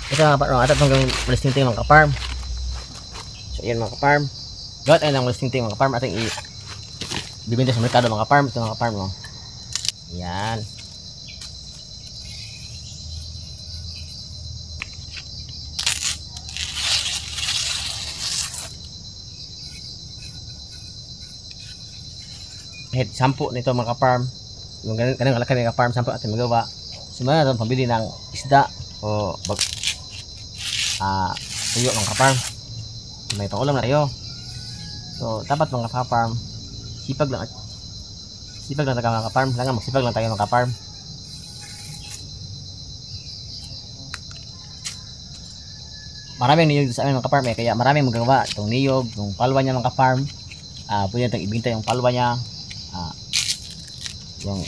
Ito mga kaparm, atat hanggang listing ting mga kaparm. So yan mga kaparm. Gawat ay lang listing ting mga kaparm ating bibenta sa merkado mga kaparm. Ito mga kaparm no. Yan. Kahit 10 nito mga kaparm. Yung ganang kalaki mga kaparm, 10 ating magawa. Sumaya na pambili ng isda o tuyo mga kaparm. May pangulam na tayo. So dapat mga kaparm, sipag lang tayo mga kaparm. Kailangan magsipag lang tayo mga kaparm. Maraming niyog sa amin mga kaparm kaya maraming magagawa itong niyog, yung palwa niya mga kaparm. Pwede natin ibinta yung palwa niya. Yung